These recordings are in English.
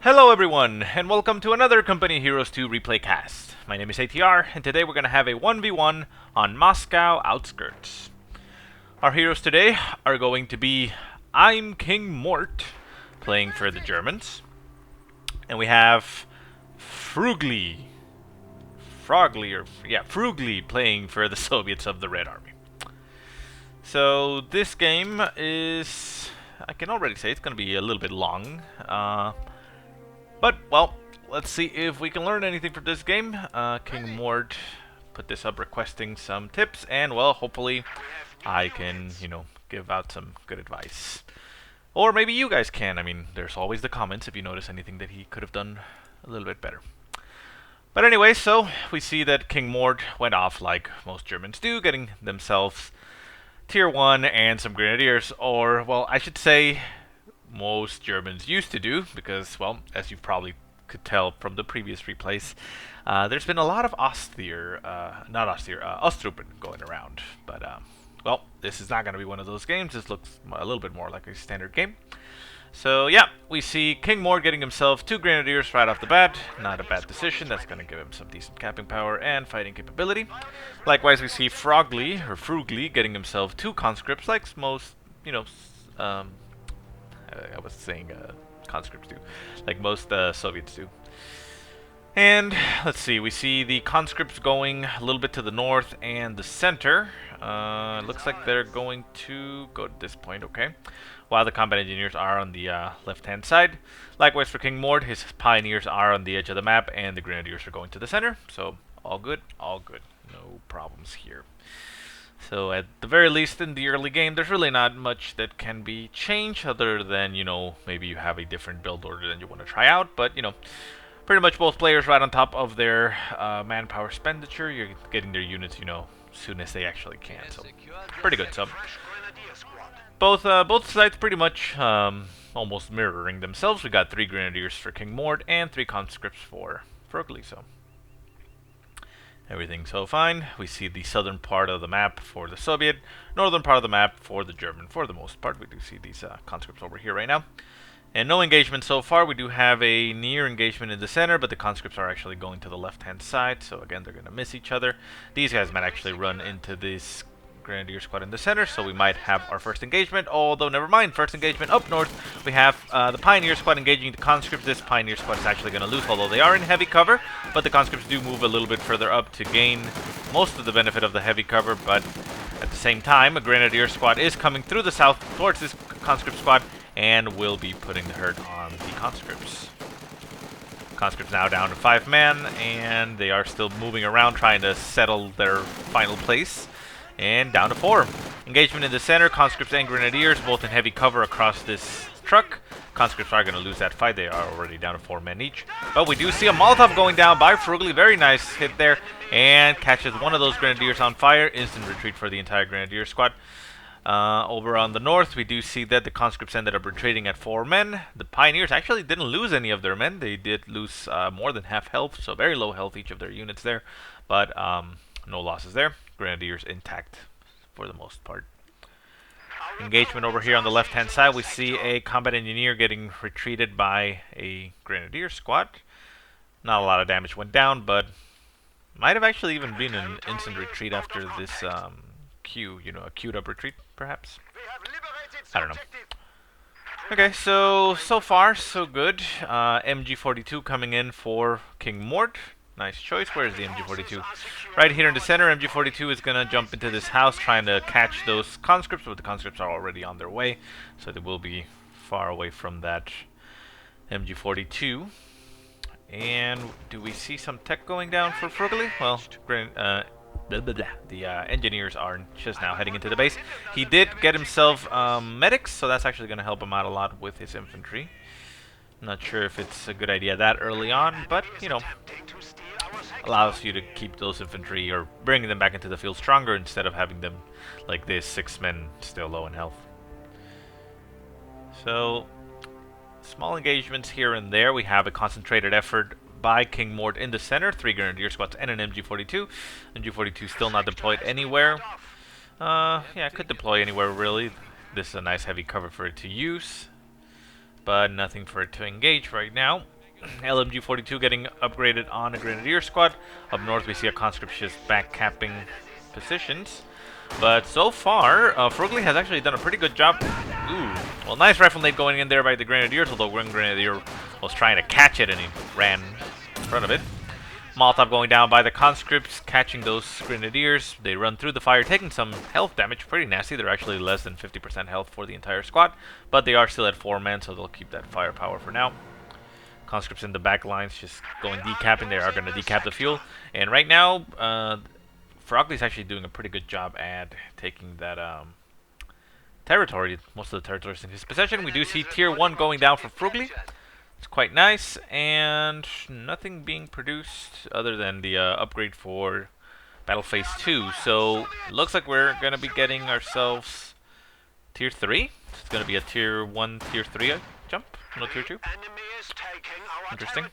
Hello everyone, and welcome to another Company Heroes 2 replay cast. My name is ATR, and today we're going to have a 1v1 on Moscow Outskirts. Our heroes today are going to be I'm King Mort, playing for the Germans. And we have froogly, froogly playing for the Soviets of the Red Army. So this game is, I can already say it's going to be a little bit long. But, well, let's see if we can learn anything from this game. King Mort put this up requesting some tips, and, well, hopefully I can, give out some good advice. Or maybe you guys can. I mean, there's always the comments if you notice anything that he could have done a little bit better. But anyway, so we see that King Mort went off like most Germans do, getting themselves Tier 1 and some Grenadiers, or, well, I should say most Germans used to do, because, well, as you probably could tell from the previous replays, there's been a lot of Ostruppen going around. But, well, this is not going to be one of those games. This looks a little bit more like a standard game. So, yeah, we see King Mort getting himself 2 Grenadiers right off the bat. Not a bad decision. That's going to give him some decent capping power and fighting capability. Likewise, we see froogly getting himself 2 conscripts, like most, I was saying conscripts do, like most Soviets do. And let's see, we see the conscripts going a little bit to the north and the center. Looks like they're going to go to this point, okay. While the combat engineers are on the left-hand side. Likewise for King Mort, his pioneers are on the edge of the map, and the grenadiers are going to the center. So all good, no problems here. So at the very least in the early game, there's really not much that can be changed other than, maybe you have a different build order than you want to try out. But, pretty much both players right on top of their manpower expenditure. You're getting their units, as soon as they actually can. So pretty good. So both sides pretty much almost mirroring themselves. We got 3 Grenadiers for King Mort and 3 conscripts for froogly. So everything so fine. We see the southern part of the map for the Soviet, northern part of the map for the German. For the most part, we do see these conscripts over here right now. And no engagement so far. We do have a near engagement in the center, but the conscripts are actually going to the left-hand side. So again, they're going to miss each other. These guys might actually run into this Grenadier squad in the center, so we might have our first engagement, although never mind. First engagement up north, we have the Pioneer squad engaging the conscripts. This Pioneer squad is actually going to lose, although they are in heavy cover, but the conscripts do move a little bit further up to gain most of the benefit of the heavy cover. But at the same time, a Grenadier squad is coming through the south towards this conscript squad and will be putting the hurt on the conscripts. Conscripts now down to 5 men, and they are still moving around trying to settle their final place. And down to 4. Engagement in the center, conscripts and grenadiers, both in heavy cover across this truck. Conscripts are going to lose that fight. They are already down to 4 men each. But we do see a Molotov going down by froogly. Very nice hit there. And catches one of those grenadiers on fire. Instant retreat for the entire grenadier squad. Over on the north, we do see that the conscripts ended up retreating at 4 men. The pioneers actually didn't lose any of their men. They did lose more than half health. So very low health each of their units there. But no losses there. Grenadiers intact for the most part. Engagement over here on the left-hand side, we see a combat engineer getting retreated by a grenadier squad. Not a lot of damage went down, but might have actually even been an instant retreat after this a queued up retreat, perhaps. I don't know. Okay, so far so good. MG42 coming in for King Mort. Nice choice. Where's the MG42? Right here in the center. MG42 is going to jump into this house trying to catch those conscripts, but the conscripts are already on their way, so they will be far away from that MG42. And do we see some tech going down for froogly? Well, the engineers are just now heading into the base. He did get himself medics, so that's actually going to help him out a lot with his infantry. Not sure if it's a good idea that early on, but, allows you to keep those infantry or bringing them back into the field stronger instead of having them like this, 6 men still low in health. So, small engagements here and there. We have a concentrated effort by King Mort in the center, 3 Grenadier squads and an MG42. MG42 still not deployed anywhere. Yeah, could deploy anywhere really. This is a nice heavy cover for it to use, but nothing for it to engage right now. LMG-42 getting upgraded on a Grenadier squad. Up north, we see a conscript just back capping positions. But so far, froogly has actually done a pretty good job. Ooh, well, nice rifle nade going in there by the Grenadiers, although one Grenadier was trying to catch it and he ran in front of it. Molotov going down by the conscripts, catching those Grenadiers. They run through the fire, taking some health damage. Pretty nasty. They're actually less than 50% health for the entire squad, but they are still at 4 men, so they'll keep that firepower for now. Conscripts in the back lines just going decapping. They are going to decap the fuel. And right now, froogly's actually doing a pretty good job at taking that territory. Most of the territories in his possession. We do see tier 1 going down for froogly. It's quite nice, and nothing being produced other than the upgrade for Battle Phase 2. So it looks like we're going to be getting ourselves tier 3. It's going to be a tier 1, tier 3 jump, no tier 2. Interesting.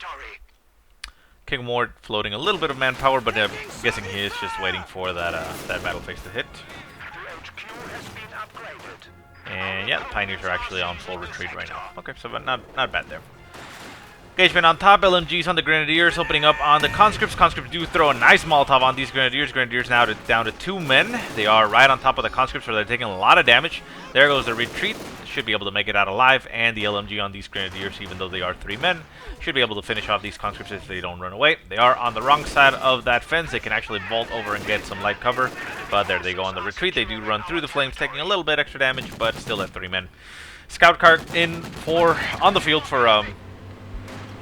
King Mort floating a little bit of manpower, but I'm guessing he is just waiting for that that battle phase to hit. And yeah, the Pioneers are actually on full retreat right now. Okay, so not bad there. Engagement on top, LMGs on the Grenadiers, opening up on the Conscripts. Conscripts do throw a nice Molotov on these Grenadiers. Grenadiers now down to 2 men. They are right on top of the Conscripts, so they're taking a lot of damage. There goes the retreat. Should be able to make it out alive, and the LMG on these Grenadiers, even though they are 3 men, should be able to finish off these Conscripts if they don't run away. They are on the wrong side of that fence. They can actually vault over and get some light cover, but there they go on the retreat. They do run through the flames, taking a little bit extra damage, but still at 3 men. Scout car on the field for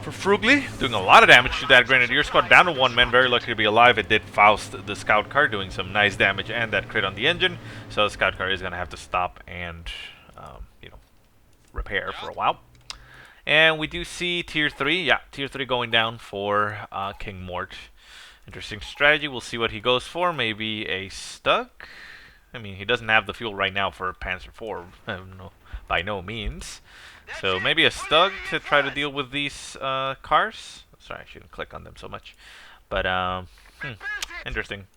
froogly, doing a lot of damage to that Grenadier squad, down to 1 man, very lucky to be alive. It did Faust the scout car, doing some nice damage, and that crit on the engine, so the scout car is going to have to stop and, you know, repair for a while. And we do see tier 3, yeah, tier 3 going down for King Mort. Interesting strategy, we'll see what he goes for, maybe a Stug? I mean, he doesn't have the fuel right now for Panzer IV, no, by no means. So maybe a Stug to try to deal with these cars. Sorry, I shouldn't click on them so much. But, interesting.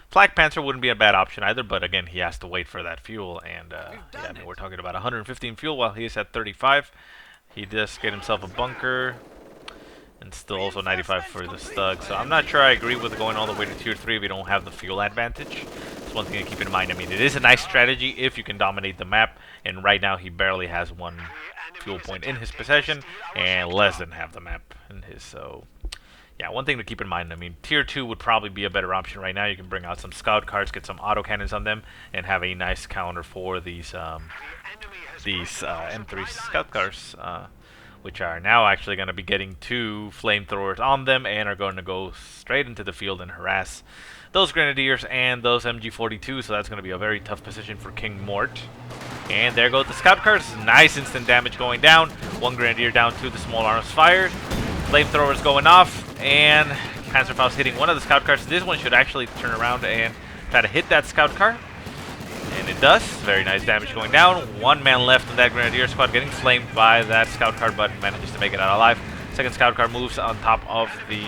Flak Panzer wouldn't be a bad option either, but again, he has to wait for that fuel. And, yeah, I mean, we're talking about 115 fuel while he is at 35. He does get himself a bunker. And still also 95 for the Stug. So I'm not sure I agree with going all the way to tier 3 if you don't have the fuel advantage. It's one thing to keep in mind. I mean, it is a nice strategy if you can dominate the map. And right now, he barely has 1 fuel point in his possession and less than half the map in his. So yeah, one thing to keep in mind. I mean, tier 2 would probably be a better option right now. You can bring out some scout cars, get some autocannons on them, and have a nice counter for these M3 scout cars, which are now actually going to be getting 2 flamethrowers on them and are going to go straight into the field and harass those Grenadiers and those MG42, so that's going to be a very tough position for King Mort. And there go the scout cars. Nice instant damage going down. 1 Grenadier down to the small arms fired. Flamethrowers going off, and Panzerfaust hitting one of the scout cars. This one should actually turn around and try to hit that scout car. And it does. Very nice damage going down. 1 man left in that Grenadier squad, getting flamed by that scout car, but manages to make it out alive. Second scout car moves on top of the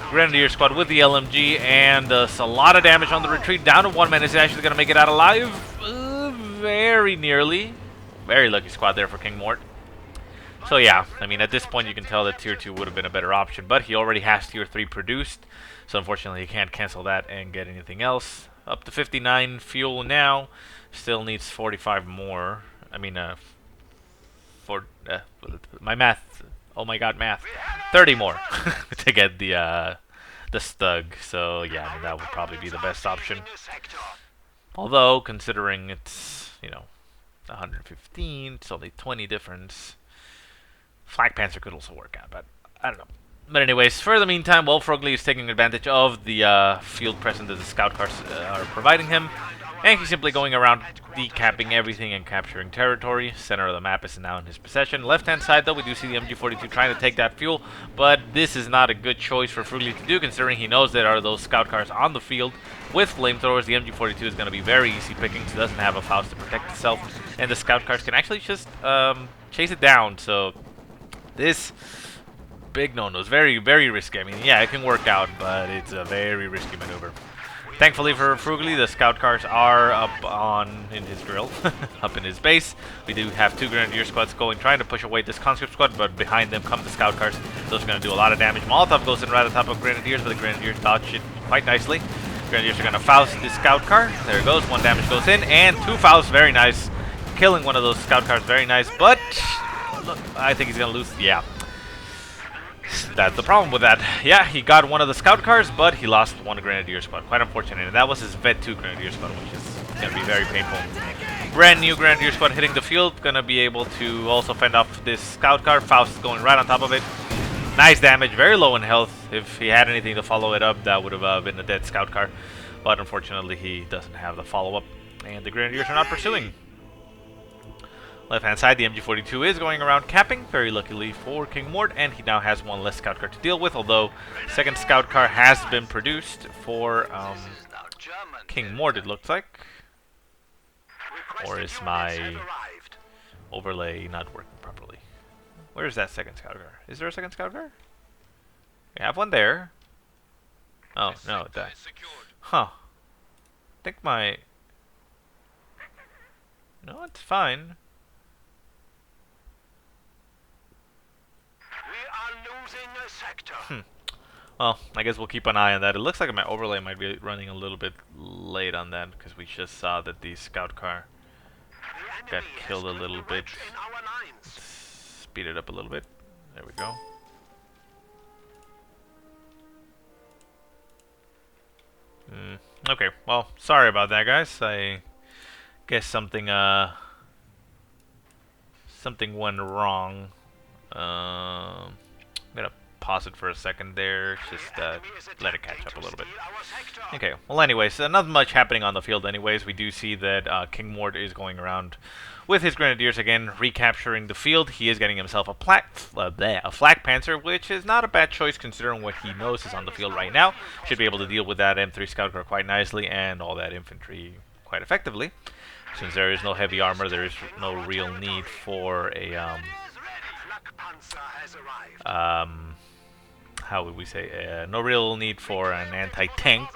Grenadier squad with the LMG, and does a lot of damage on the retreat. Down to 1 man. Is he actually going to make it out alive? Very nearly. Very lucky squad there for King Mort. So yeah, I mean, at this point you can tell that tier 2 would have been a better option, but he already has tier 3 produced, so unfortunately he can't cancel that and get anything else. Up to 59 fuel now. Still needs 45 more. I mean, my math. Oh my god, math. 30 more to get the Stug. So yeah, I mean, that would probably be the best option. Although, considering it's, you know, 115, it's only 20 difference. Flak Panzer could also work out, but I don't know. But anyways, for the meantime, well, froogly is taking advantage of the field presence that the scout cars are providing him. And he's simply going around decapping everything and capturing territory. Center of the map is now in his possession. Left-hand side, though, we do see the MG42 trying to take that fuel. But this is not a good choice for froogly to do, considering he knows there are those scout cars on the field. With flamethrowers, the MG42 is going to be very easy pickings. It doesn't have a Faust to protect itself. And the scout cars can actually just chase it down. So this big no-no is very, very risky. I mean, yeah, it can work out, but it's a very risky maneuver. Thankfully for Froogly, the scout cars are up in his drill, up in his base. We do have 2 Grenadier squads trying to push away this conscript squad, but behind them come the scout cars. Those are going to do a lot of damage. Molotov goes in right on top of Grenadiers, but the Grenadiers dodge it quite nicely. Grenadiers are going to Faust this scout car. There it goes. 1 damage goes in, and 2 Fausts. Very nice. Killing one of those scout cars. Very nice, but look, I think he's going to lose. Yeah. That's the problem with that. Yeah, he got one of the scout cars, but he lost 1 Grenadier squad. Quite unfortunate. And that was his Vet 2 Grenadier squad, which is going to be very painful. Brand new Grenadier squad hitting the field. Going to be able to also fend off this scout car. Faust going right on top of it. Nice damage. Very low in health. If he had anything to follow it up, that would have been a dead scout car. But unfortunately, he doesn't have the follow-up. And the Grenadiers are not pursuing. Left-hand side, the MG42 is going around capping, very luckily for King Mort, and he now has 1 less scout car to deal with, although second scout car has been produced for King Mort, it looks like. Or is my overlay not working properly? Where is that second scout car? Is there a second scout car? We have one there. Oh, no, that. Huh. I think my... No, it's fine. Well, I guess we'll keep an eye on that. It looks like my overlay might be running a little bit late on that because we just saw that the scout car got killed a little bit. Let's speed it up a little bit. There we go. Okay, well, sorry about that, guys. I guess something went wrong. I'm gonna pause it for a second there, just let it catch up a little bit. Okay, well anyways, not much happening on the field anyways. We do see that King Mort is going around with his Grenadiers again, recapturing the field. He is getting himself a flak panzer, which is not a bad choice considering what he knows is on the field right now. Should be able to deal with that M3 scout car quite nicely and all that infantry quite effectively. Since there is no heavy armor, there is no real need for a how would we say, no real need for an anti-tank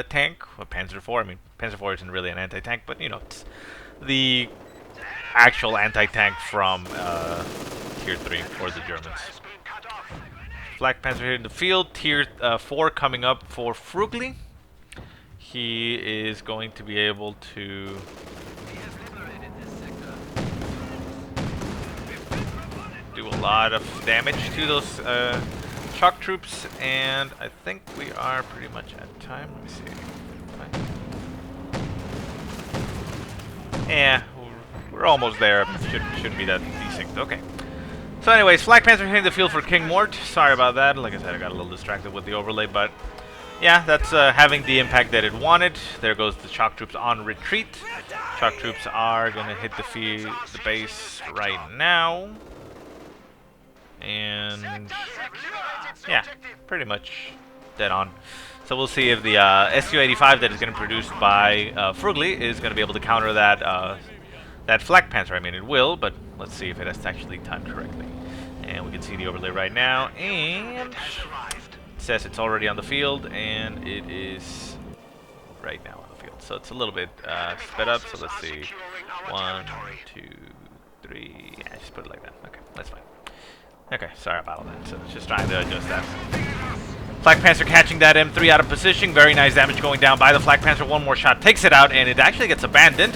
tank, or Panzer IV. I mean, Panzer IV isn't really an anti-tank, but you know, it's the actual anti-tank from Tier 3 for the Germans. Flak Panzer here in the field. Tier 4 coming up for Froogly. He is going to be able to do a lot of damage to those shock troops, and I think we are pretty much at time. Let me see. Yeah, we're almost there. Shouldn't be that desync. Okay. So anyways, Flak Panzer hitting the field for King Mort. Sorry about that. Like I said, I got a little distracted with the overlay, but yeah, that's having the impact that it wanted. There goes the shock troops on retreat. Shock troops are going to hit the base right now. And yeah, pretty much dead on. So we'll see if the Su-85 that is going to be produced by Froogly is going to be able to counter that that Flak Panzer. I mean, it will, but let's see if it has actually timed correctly. And we can see the overlay right now, and it says it's already on the field, and it is right now on the field. So it's a little bit sped up. So let's see, 1, 2, 3. Yeah, just put it like that. Okay, that's fine. Okay, sorry about all that. So just trying to adjust that. Flak Panzer catching that M3 out of position. Very nice damage going down by the Flak Panzer. One more shot takes it out, and it actually gets abandoned.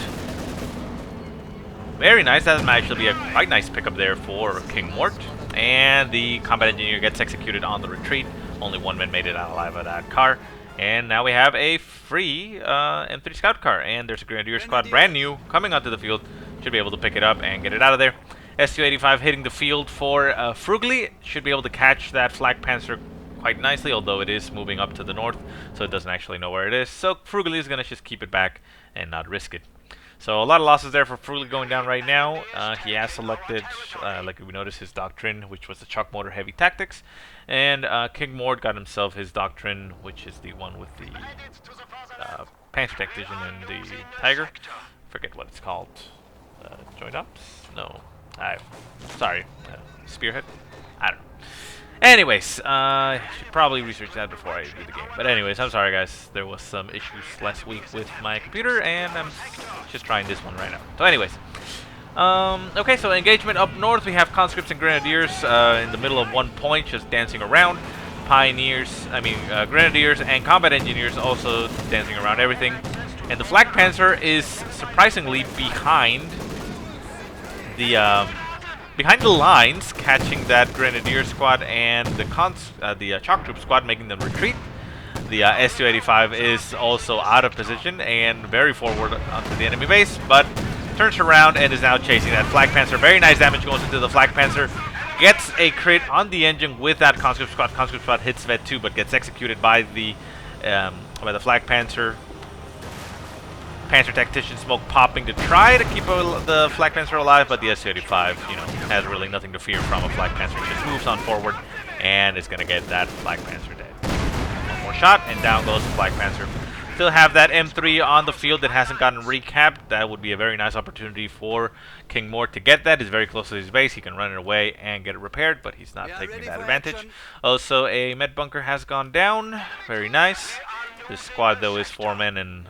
Very nice. That might actually be a quite nice pickup there for King Mort. And the combat engineer gets executed on the retreat. Only 1 man made it out alive of that car. And now we have a free M3 scout car. And there's a Grenadier squad, brand new, coming onto the field. Should be able to pick it up and get it out of there. Su-85 hitting the field for Froogly. Should be able to catch that Flak Panzer quite nicely, although it is moving up to the north, so it doesn't actually know where it is. So Froogly is going to just keep it back and not risk it. So a lot of losses there for Froogly going down right now. He has selected, like we noticed, his doctrine, which was the Chuck Motor Heavy Tactics. And King Mort got himself his doctrine, which is the one with the Panzer Tactician and the Tiger. Forget what it's called. Joint Ops? No. Sorry. Spearhead? I don't know. Anyways, I should probably research that before I do the game. But anyways, I'm sorry guys, there was some issues last week with my computer, and I'm just trying this one right now. So anyways, okay, so engagement up north, we have conscripts and grenadiers in the middle of 1 point, just dancing around. Grenadiers and combat engineers also dancing around everything. And the Flak Panzer is surprisingly behind the lines, catching that Grenadier squad and the Chalk Troop squad, making them retreat. The Su-85 is also out of position and very forward onto the enemy base, but turns around and is now chasing that Flak Panzer. Very nice damage goes into the Flak Panzer. Gets a crit on the engine with that Conscript squad. Conscript squad hits Vet 2, but gets executed by the Flak Panzer. Panzer Tactician smoke popping to try to keep the Flak Panzer alive, but the Su-85, has really nothing to fear from a Flak Panzer. It just moves on forward and is going to get that Flak Panzer dead. One more shot and down goes the Flak Panzer. Still have that M3 on the field that hasn't gotten recapped. That would be a very nice opportunity for King Mort to get that. He's very close to his base. He can run it away and get it repaired, but he's not taking that advantage. Action. Also, a med bunker has gone down. Very nice. This squad, though, is 4 men and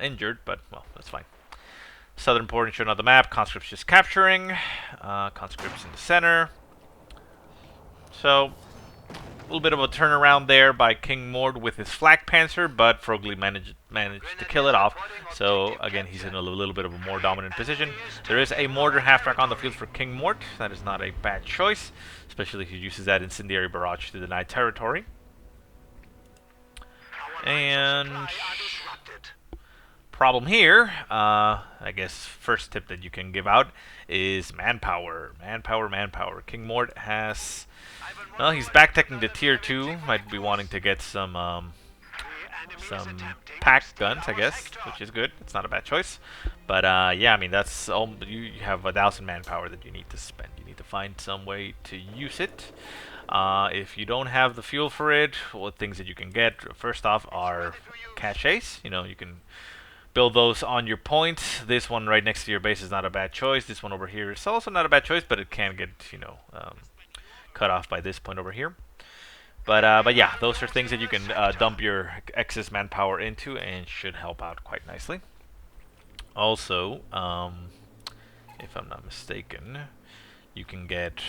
injured, but, well, that's fine. Southern portion shown on the map. Conscripts just capturing. Conscripts in the center. So, a little bit of a turnaround there by King Mort with his Flak Panzer, but froogly managed to kill it off. So, again, he's in a little bit of a more dominant position. There is a mortar half-track on the field for King Mort. That is not a bad choice, especially if he uses that incendiary barrage to deny territory. And problem here, I guess first tip that you can give out is manpower. Manpower. King Mort has, well, he's back-teching to tier 2. Might be wanting to get some pack guns, I guess, which is good. It's not a bad choice. But yeah, I mean, that's all, you have 1,000 manpower that you need to spend. You need to find some way to use it. If you don't have the fuel for it, what things that you can get, first off, are caches. You can build those on your points. This one right next to your base is not a bad choice. This one over here is also not a bad choice, but it can get, cut off by this point over here. But yeah, those are things that you can dump your excess manpower into and should help out quite nicely. Also, if I'm not mistaken, you can get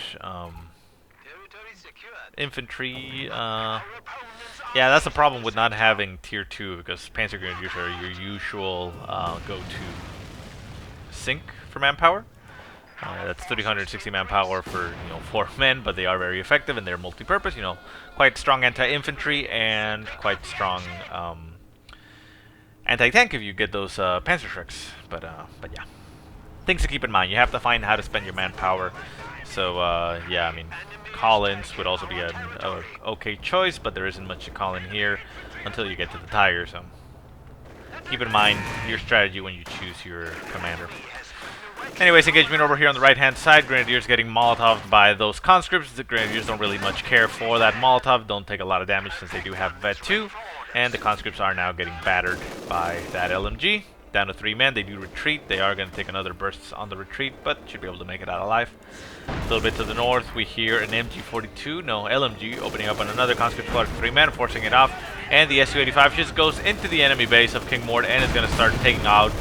infantry. Yeah, that's the problem with not having tier 2, because Panzer Grenadiers are your usual go-to sink for manpower. That's 360 manpower for 4 men, but they are very effective and they're multi-purpose. Quite strong anti-infantry and quite strong anti-tank if you get those Panzer Shreks. But yeah, things to keep in mind. You have to find how to spend your manpower. So yeah, I mean, Collins would also be an okay choice, but there isn't much to call in here until you get to the tire. So keep in mind your strategy when you choose your commander. Anyways, engagement over here on the right-hand side. Grenadiers getting Molotoved by those conscripts. The Grenadiers don't really much care for that Molotov. Don't take a lot of damage since they do have Vet 2. And the conscripts are now getting battered by that LMG. Down to 3 men. They do retreat. They are going to take another burst on the retreat, but should be able to make it out alive. A little bit to the north, we hear an MG42, no, LMG, opening up on another conscript squad of 3 men, forcing it off. And the Su-85 just goes into the enemy base of King Mort and is going to start taking out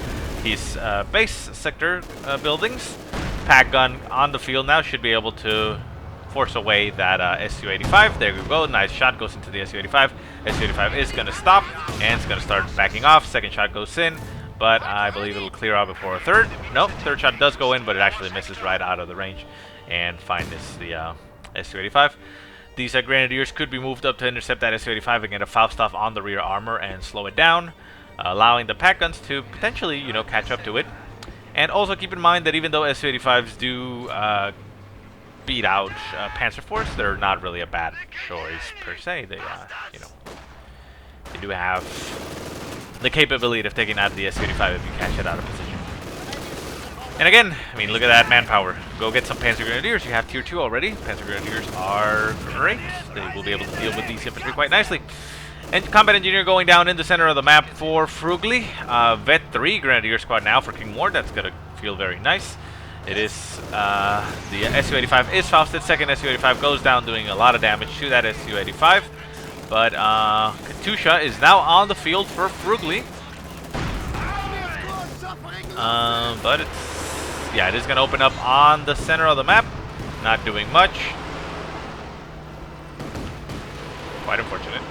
his base sector buildings. Pack gun on the field now should be able to force away that Su-85. There we go. Nice shot goes into the Su-85. Su-85 is going to stop and it's going to start backing off. Second shot goes in, but I believe it'll clear out before a third. Nope, third shot does go in, but it actually misses right out of the range and find the Su-85. These Grenadiers could be moved up to intercept that Su-85 and get a Faustov on the rear armor and slow it down, allowing the pack guns to potentially, catch up to it. And also keep in mind that even though Su-85s do beat out Panzer Force, they're not really a bad choice per se. They, they do have the capability of taking out the Su-85 if you catch it out of position. And again, I mean, look at that manpower. Go get some Panzer Grenadiers. You have tier 2 already. Panzer Grenadiers are great. They will be able to deal with these infantry quite nicely. And Combat Engineer going down in the center of the map for Froogly. Vet 3 Grenadier Squad now for King Mort. That's going to feel very nice. It is the Su-85 is fausted. Second Su-85 goes down, doing a lot of damage to that Su-85. But Katusha is now on the field for froogly. But it is going to open up on the center of the map. Not doing much. Quite unfortunate.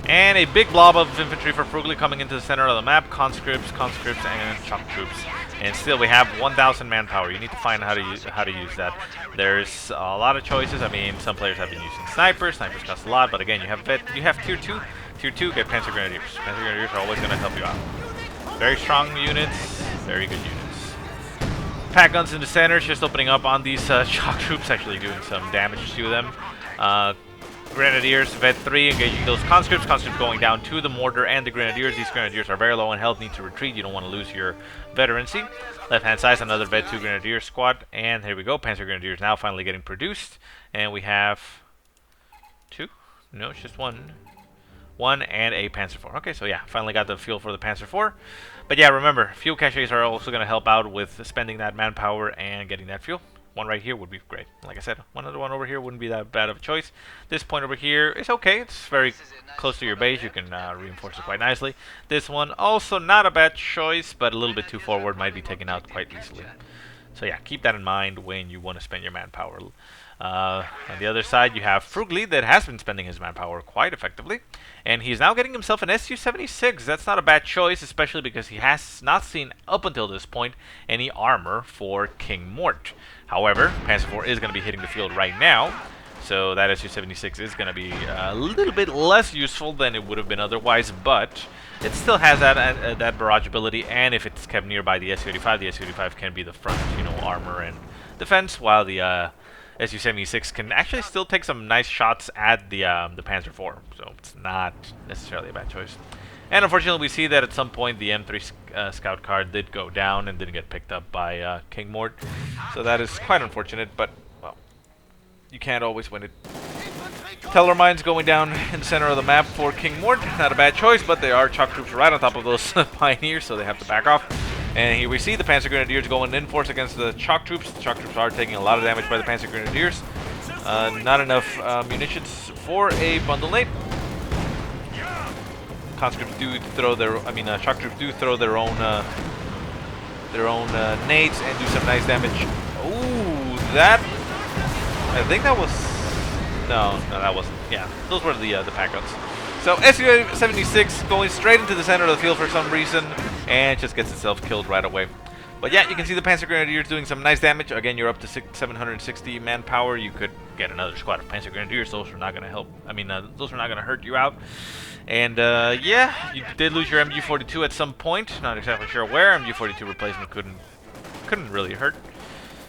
And a big blob of infantry for froogly coming into the center of the map. Conscripts, and shock troops. And still, we have 1,000 manpower. You need to find how to use that. There's a lot of choices. I mean, some players have been using snipers. Snipers cost a lot, but again, you have tier 2. Tier 2, get Panzer Grenadiers. Panzer Grenadiers are always going to help you out. Very strong units, very good units. Pack guns in the center, just opening up on these shock troops, actually doing some damage to them. Grenadiers, Vet 3, engaging those conscripts. Conscripts going down to the mortar and the grenadiers. These grenadiers are very low in health, need to retreat. You don't want to lose your veterancy. Left hand side, another Vet 2 grenadier squad. And here we go, Panzer Grenadiers now finally getting produced. And we have 2? No, it's just 1. 1 and a Panzer IV. Okay, so yeah, finally got the fuel for the Panzer IV. But yeah, remember, fuel caches are also going to help out with spending that manpower and getting that fuel. One right here would be great. Like I said, one over here wouldn't be that bad of a choice. This point over here is okay. It's very close to your base. You can reinforce it quite nicely. This one also not a bad choice, but a little bit too forward, might be taken out quite easily. So yeah, keep that in mind when you want to spend your manpower. On the other side, you have froogly that has been spending his manpower quite effectively. And he's now getting himself an Su-76. That's not a bad choice, especially because he has not seen, up until this point, any armor for King Mort. However, Panzer IV is going to be hitting the field right now, so that Su-76 is going to be a little bit less useful than it would have been otherwise, but it still has that barrage ability, and if it's kept nearby the Su-85 can be the front, armor and defense, while the Su-76 can actually still take some nice shots at the Panzer IV, so it's not necessarily a bad choice. And unfortunately, we see that at some point the M3 scout car did go down and didn't get picked up by King Mort. So that is quite unfortunate, but, well, you can't always win it. Tellermines going down in the center of the map for King Mort. Not a bad choice, but there are shock troops right on top of those pioneers, so they have to back off. And here we see the Panzer Grenadiers going in force against the shock troops. The shock troops are taking a lot of damage by the Panzer Grenadiers. Not enough munitions for a bundle nade. Conscripts do throw their, shock troops do throw their own nades and do some nice damage. Ooh, that, I think that was, no, that wasn't. Yeah, those were the pack guns. So Su-76 going straight into the center of the field for some reason, and just gets itself killed right away. But yeah, you can see the Panzer Grenadiers doing some nice damage. Again, you're up to 760 manpower. You could get another squad of Panzer Grenadiers. Those are not going to help. Those are not going to hurt you out. And yeah, you did lose your MG42 at some point. Not exactly sure where. MG42 replacement couldn't really hurt.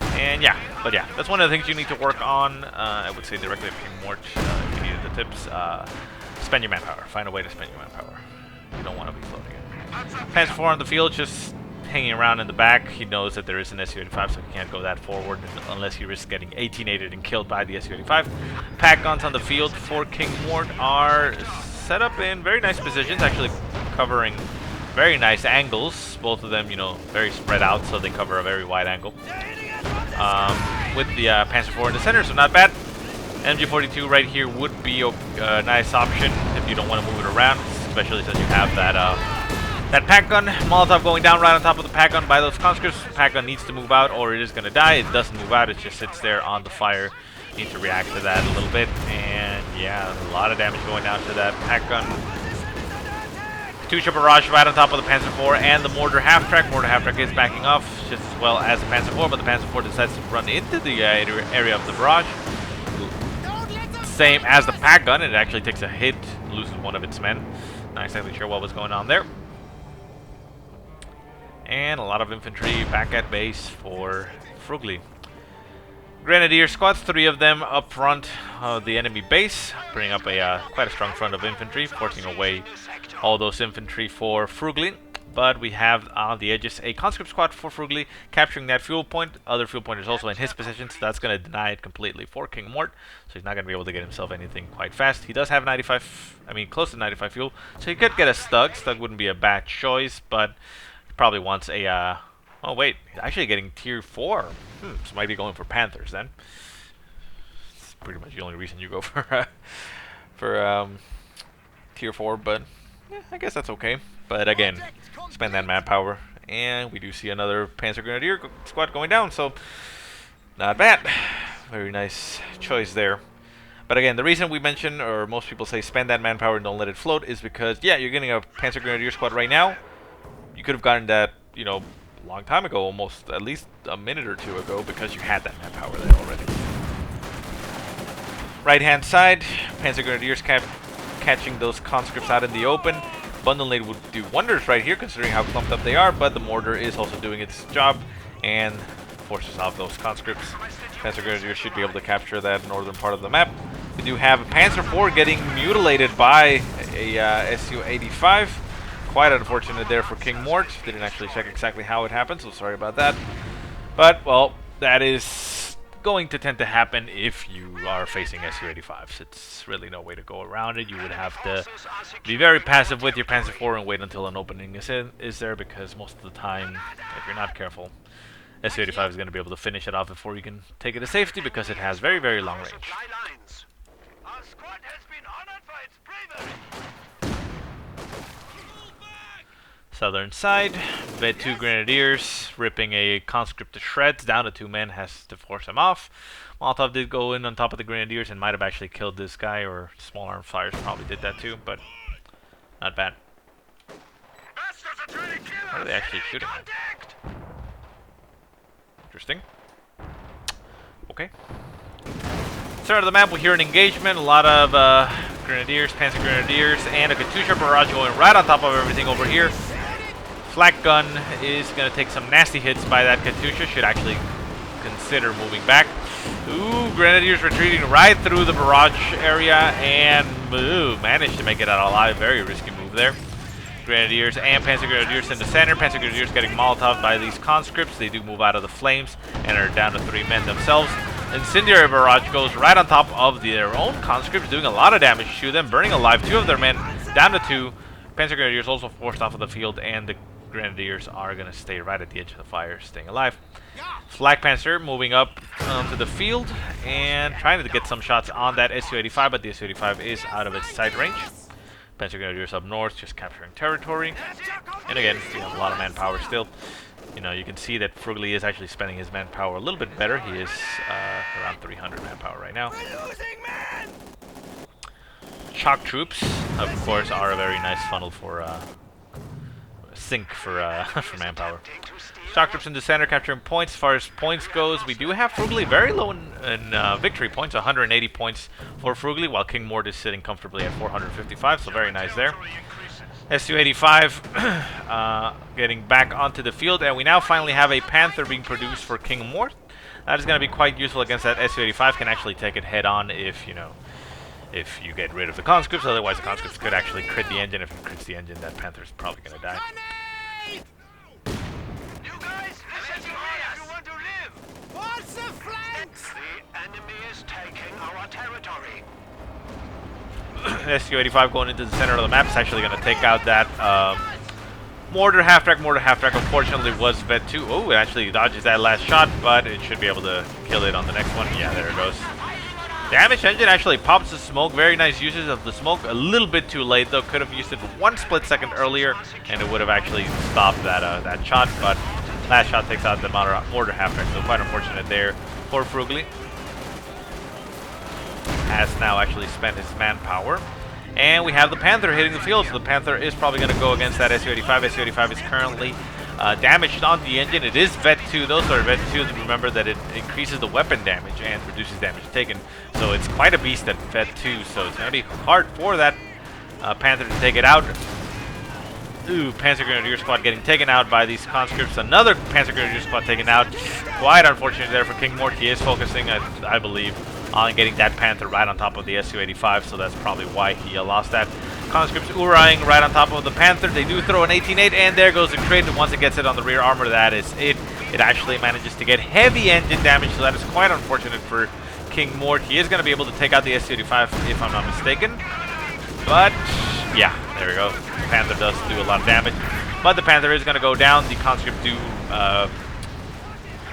And yeah, but yeah, that's one of the things you need to work on. I would say directly at King Mort, if you needed the tips. Spend your manpower. Find a way to spend your manpower. You don't want to be floating it. Panzer IV on the field, just hanging around in the back. He knows that there is an Su-85, so he can't go that forward unless he risks getting 18-aided and killed by the Su-85. Pack guns on the field for King Mort are set up in very nice positions, actually covering very nice angles. Both of them, very spread out, so they cover a very wide angle. With the Panzer IV in the center, so not bad. MG42 right here would be a nice option if you don't want to move it around, especially since you have that pack gun. Molotov going down right on top of the pack gun by those conscripts. Pack gun needs to move out or it is going to die. It doesn't move out, it just sits there on the fire. Need to react to that a little bit, and yeah, a lot of damage going down to that pack gun. Katusha barrage right on top of the Panzer IV and the mortar half-track. Mortar half-track is backing off just as well as the Panzer IV, but the Panzer IV decides to run into the area of the barrage. Same as the pack gun, it actually takes a hit, loses one of its men. Not exactly sure what was going on there. And a lot of infantry back at base for froogly. Grenadier squads, 3 of them up front of the enemy base, bringing up a quite a strong front of infantry, forcing away all those infantry for froogly. But we have on the edges a conscript squad for froogly, capturing that fuel point. Other fuel point is also in his position, so that's going to deny it completely for King Mort. So he's not going to be able to get himself anything quite fast. He does have close to 95 fuel, so he could get a Stug. Stug wouldn't be a bad choice, but he probably wants a, Oh wait, he's actually getting tier 4. So might be going for Panthers then. It's pretty much the only reason you go for tier 4, but yeah, I guess that's okay. But again, spend that manpower, and we do see another Panzer Grenadier squad going down, so not bad. Very nice choice there. But again, the reason we mention, or most people say spend that manpower and don't let it float, is because, yeah, you're getting a Panzer Grenadier squad right now. You could have gotten that, you know, a long time ago, almost at least a minute or two ago, because you had that manpower there already. Right-hand side, Panzer Grenadiers catching those conscripts out in the open. Bundling would do wonders right here, considering how clumped up they are, but the mortar is also doing its job and forces off those conscripts. Panzer Grenadiers should be able to capture that northern part of the map. We do have a Panzer IV getting mutilated by a Su-85. Quite unfortunate there for King Mort. Didn't actually check exactly how it happened, so sorry about that. But, well, that is going to tend to happen if you are facing Su-85s. It's really no way to go around it. You would have to be very passive with your Panzer IV and wait until an opening is there, because most of the time, if you're not careful, Su-85 is going to be able to finish it off before you can take it to safety, because it has very, very long range. Southern side, Vet2 Grenadiers ripping a conscript to shreds. Down to 2 men, has to force him off. Molotov did go in on top of the Grenadiers and might have actually killed this guy, or small arm fires probably did that too, but not bad. What are they actually shooting at? Interesting. Okay. Center of the map, we hear an engagement. A lot of Grenadiers, Panzer Grenadiers, and a Katyusha barrage going right on top of everything over here. Flak gun is going to take some nasty hits by that Katyusha. Should actually consider moving back. Ooh, Grenadiers retreating right through the barrage area, and ooh, managed to make it out alive. Very risky move there. Grenadiers and Panzer Grenadiers in the center. Panzer Grenadiers getting Molotov by these conscripts. They do move out of the flames and are down to 3 men themselves. Incendiary barrage goes right on top of their own conscripts, doing a lot of damage to them, burning alive 2 of their men, down to 2. Panzer Grenadiers also forced off of the field, and the Grenadiers are going to stay right at the edge of the fire, staying alive. Flak Panzer moving up onto the field and trying to get some shots on that Su-85, but the Su-85 is out of its sight range. Panzer Grenadiers up north, just capturing territory. And again, we have a lot of manpower still. You know, you can see that Froogly is actually spending his manpower a little bit better. He is around 300 manpower right now. Shock troops, of course, are a very nice funnel for sink for manpower. Shock troops in the center, capturing points. As far as points goes, we do have Froogly very low in victory points, 180 points for Froogly, while King Mort is sitting comfortably at 455, so very nice there. Su-85 getting back onto the field, and we now finally have a Panther being produced for King Mort. That is going to be quite useful against that Su-85. Can actually take it head on if, you know, if you get rid of the conscripts. Otherwise, the conscripts could actually crit the engine. If it crits the engine, that Panther is probably going to die. You guys, listen to me if you want to live. What's the flanks? The enemy is taking our territory. Su-85 going into the center of the map is actually going to take out that mortar half-track. Mortar half-track, unfortunately, was Vet2. Oh, it actually dodges that last shot, but it should be able to kill it on the next one. Yeah, there it goes. Damaged engine actually pops the smoke. Very nice uses of the smoke. A little bit too late, though. Could have used it 1 split second earlier, and it would have actually stopped that shot, but last shot takes out the mortar half-track, so quite unfortunate there for Froogly. Has now actually spent his manpower. And we have the Panther hitting the field, so the Panther is probably going to go against that Su-85. Su-85 is currently damaged on the engine. It is Vet2, though, so Vet2, remember that it increases the weapon damage and reduces damage taken. So it's quite a beast at Vet2, so it's going to be hard for that Panther to take it out. Ooh, Panzer Grenadier squad getting taken out by these conscripts. Another Panzer Grenadier squad taken out. Quite unfortunate there for King Mort. He is focusing, I believe, on getting that Panther right on top of the Su-85, so that's probably why he lost that. Conscripts Uraing right on top of the Panther. They do throw an 18-8, and there goes the crit. And once it gets it on the rear armor, that is it. It actually manages to get heavy engine damage, so that is quite unfortunate for King Mort. He is going to be able to take out the Su-85, if I'm not mistaken. But, yeah, there we go. The Panther does do a lot of damage. But the Panther is going to go down. The conscript do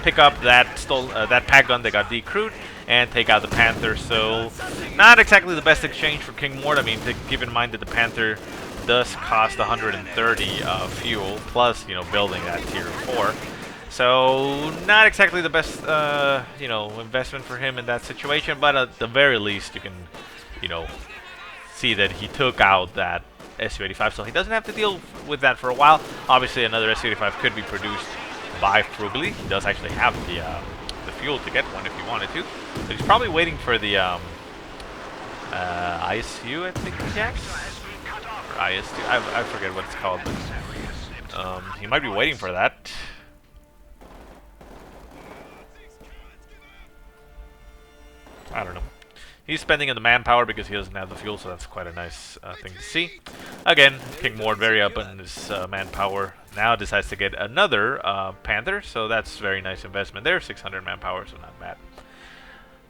pick up that that pack gun that got decrewed and take out the Panther. So not exactly the best exchange for King Mort. I mean, keep in mind that the Panther does cost 130 fuel plus, you know, building that tier 4. So not exactly the best, you know, investment for him in that situation. But at the very least, you can, you know, see that he took out that Su-85, so he doesn't have to deal with that for a while. Obviously, another Su-85 could be produced by Froogly. He does actually have the fuel to get one if he wanted to. But he's probably waiting for the ISU, I think, Jax? Or IS2, I forget what it's called. But, he might be waiting for that. I don't know. He's spending in the manpower because he doesn't have the fuel, so that's quite a nice thing to see. Again, King Mort very up in his manpower. Now decides to get another Panther, so that's very nice investment there. 600 manpower, so not bad.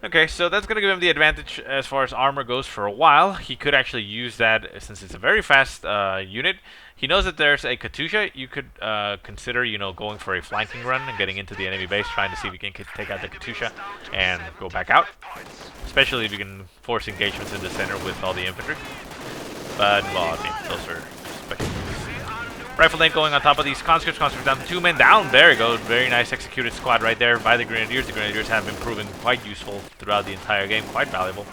Okay, so that's going to give him the advantage as far as armor goes for a while. He could actually use that since it's a very fast unit. He knows that there's a Katusha. You could consider, you know, going for a flanking run and getting into the enemy base, trying to see if you can take out the Katusha and go back out. Especially if you can force engagements in the center with all the infantry. But, well, I mean, those are special moves. Rifle tank going on top of these conscripts. Conscripts down to 2 men down. There you go. Very nice executed squad right there by the Grenadiers. The Grenadiers have been proving quite useful throughout the entire game. Quite valuable.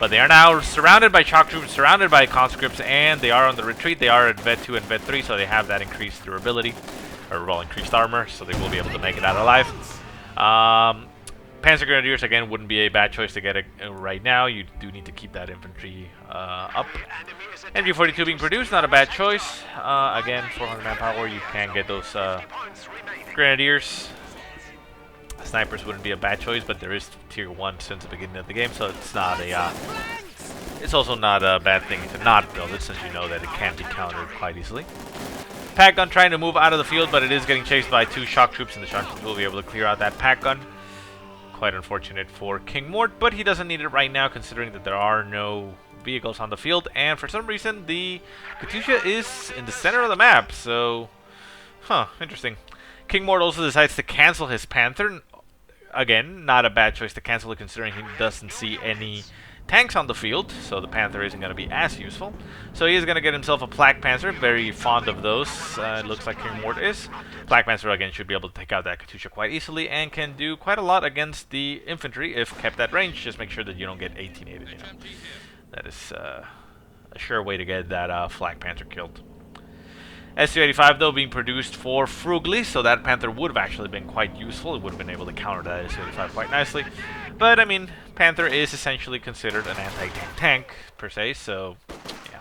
But they are now surrounded by shock troops, surrounded by conscripts, and they are on the retreat. They are at Vet 2 and Vet 3, so they have that increased durability. Or, well, increased armor, so they will be able to make it out alive. Panzer Grenadiers, again, wouldn't be a bad choice to get right now. You do need to keep that infantry up. MG42 being produced, not a bad choice. Again, 400 manpower, you can get those Grenadiers. Snipers wouldn't be a bad choice, but there is tier 1 since the beginning of the game, so it's not a... it's also not a bad thing to not build it, since you know that it can be countered quite easily. Pack gun trying to move out of the field, but it is getting chased by 2 shock troops, and the shock troops will be able to clear out that pack gun. Quite unfortunate for King Mort, but he doesn't need it right now considering that there are no vehicles on the field, and for some reason the Katusha is in the center of the map, so interesting. King Mort also decides to cancel his Panther. Again, not a bad choice to cancel it considering he doesn't see any tanks on the field, so the Panther isn't going to be as useful. So he is going to get himself a Flak Panzer, very fond of those, it looks like King Mort is. Flak Panzer, again, should be able to take out that Katusha quite easily and can do quite a lot against the infantry if kept at range. Just make sure that you don't get 18-aided, you know. That is a sure way to get that Flak Panzer killed. Su-85, though, being produced for Froogly, so that Panther would have actually been quite useful. It would have been able to counter that Su-85 quite nicely. But, I mean, Panther is essentially considered an anti-tank, per se, so, yeah.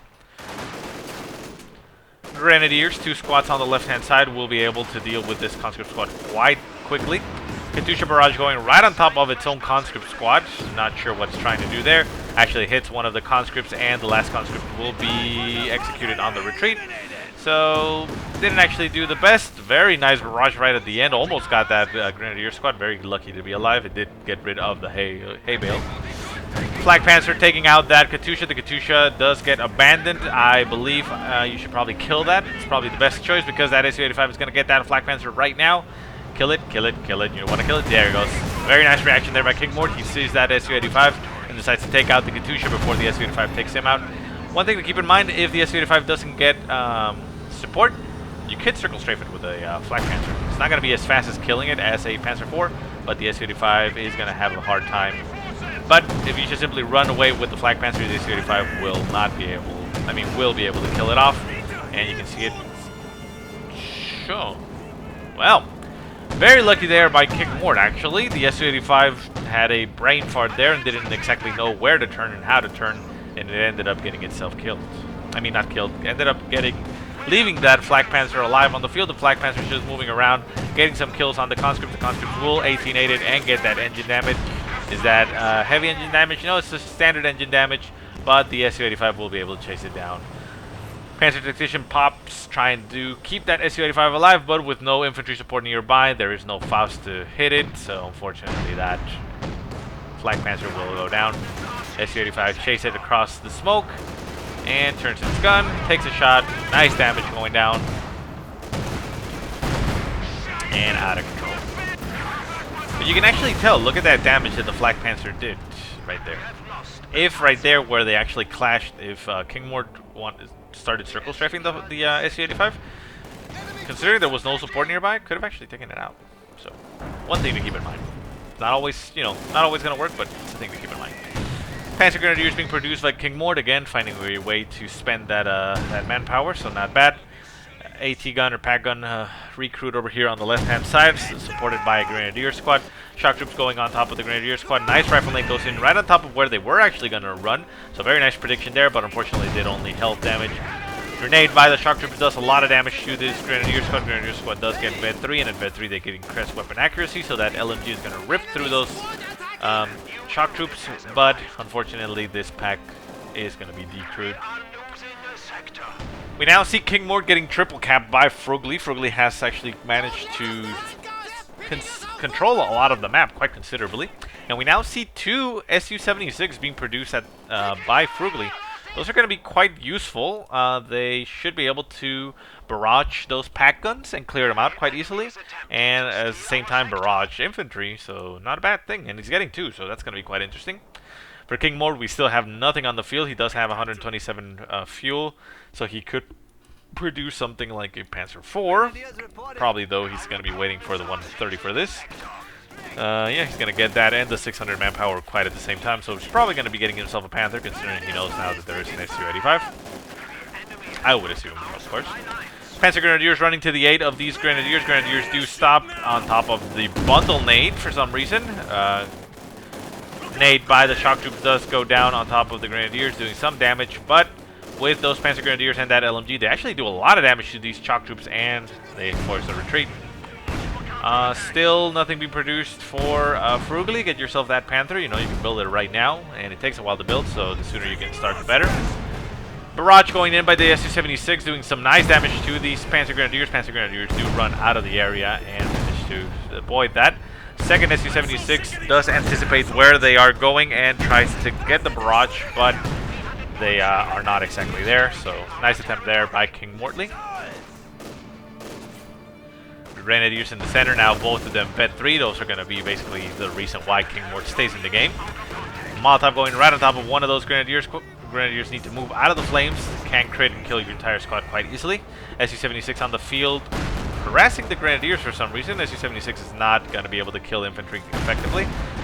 Grenadiers, 2 squads on the left-hand side, will be able to deal with this conscript squad quite quickly. Katusha barrage going right on top of its own conscript squad. Not sure what it's trying to do there. Actually hits one of the conscripts, and the last conscript will be executed on the retreat. So, didn't actually do the best. Very nice barrage right at the end. Almost got that Grenadier squad. Very lucky to be alive. It did get rid of the hay bale. Flak Panzer taking out that Katusha. The Katusha does get abandoned. I believe you should probably kill that. It's probably the best choice because that Su-85 is going to get that Flak Panzer right now. Kill it, kill it, kill it. You want to kill it? There it goes. Very nice reaction there by King Mort. He sees that Su-85 and decides to take out the Katusha before the Su-85 takes him out. One thing to keep in mind, if the Su-85 doesn't get support, you could circle strafe it with a Flak Panzer. It's not going to be as fast as killing it as a Panzer IV, but the Su-85 is going to have a hard time. But if you just simply run away with the Flak Panzer, the Su-85 will not be able, will be able to kill it off. And you can see it. Sure. Well, very lucky there by King Mort, actually. The Su-85 had a brain fart there and didn't exactly know where to turn and how to turn, and it ended up getting itself killed. I mean, not killed. Ended up leaving that Flak Panzer alive on the field. The Flak Panzer is just moving around, getting some kills on the conscripts. The conscripts will 18-aid it and get that engine damage. Is that heavy engine damage? No, it's just standard engine damage, but the Su-85 will be able to chase it down. Panzer Tactician pops, trying to keep that Su-85 alive, but with no infantry support nearby, there is no Faust to hit it, so unfortunately that Flak Panzer will go down. Su-85 chases it across the smoke, and turns its gun, takes a shot, nice damage going down. and out of control. But you can actually tell, look at that damage that the Flak Panzer did right there. If right there where they actually clashed, if King Mort started circle strafing the Su-85, considering there was no support nearby, could have actually taken it out. So, one thing to keep in mind. Not always, not always going to work, but it's a thing to keep in mind. Panzer Grenadiers being produced by King Mort, again, finding a way to spend that that manpower, so not bad. AT gun or pack gun recruit over here on the left-hand side, supported by a Grenadier squad. Shock troops going on top of the Grenadier squad. Nice rifle lane goes in right on top of where they were actually going to run. So very nice prediction there, but unfortunately did only health damage. Grenade by the shock troops does a lot of damage to this Grenadier squad. Grenadier squad does get Ved 3, and at Ved 3 they get increased weapon accuracy, so that LMG is going to rip through those shock troops, but unfortunately this pack is going to be decrewed. We now see King Mort getting triple capped by froogly. Froogly has actually managed to control a lot of the map quite considerably. And we now see two Su-76 being produced at, by froogly. Those are going to be quite useful. They should be able to barrage those pack guns and clear them out quite easily. And at the same time barrage infantry, so not a bad thing. And he's getting two, so that's going to be quite interesting. For King Mort, we still have nothing on the field. He does have 127 fuel, so he could produce something like a Panzer IV. Probably, though, he's going to be waiting for the 130 for this. Yeah, he's going to get that and the 600 manpower quite at the same time, so he's probably going to be getting himself a Panther, considering he knows now that there is an Su-85. I would assume, of course. Panzer Grenadiers running to the aid of these Grenadiers. Grenadiers do stop on top of the bundle nade for some reason. Nade by the shock troops does go down on top of the Grenadiers, doing some damage, but with those Panzer Grenadiers and that LMG, they actually do a lot of damage to these shock troops, and they force a retreat. Still nothing being produced for froogly. Get yourself that Panther. You know, you can build it right now, and it takes a while to build, so the sooner you can start, the better. Barrage going in by the Su-76, doing some nice damage to these Panzer Grenadiers. Panzer Grenadiers do run out of the area and manage to avoid that. Second Su-76 does anticipate where they are going and tries to get the barrage, but they are not exactly there, so nice attempt there by King Mortley. Grenadiers in the center, now both of them Ved 3. Those are going to be basically the reason why King Mort stays in the game. Molotov going right on top of one of those Grenadiers. Grenadiers need to move out of the flames. Can crit and kill your entire squad quite easily. Su-76 on the field, harassing the Grenadiers for some reason. Su-76 is not going to be able to kill infantry effectively.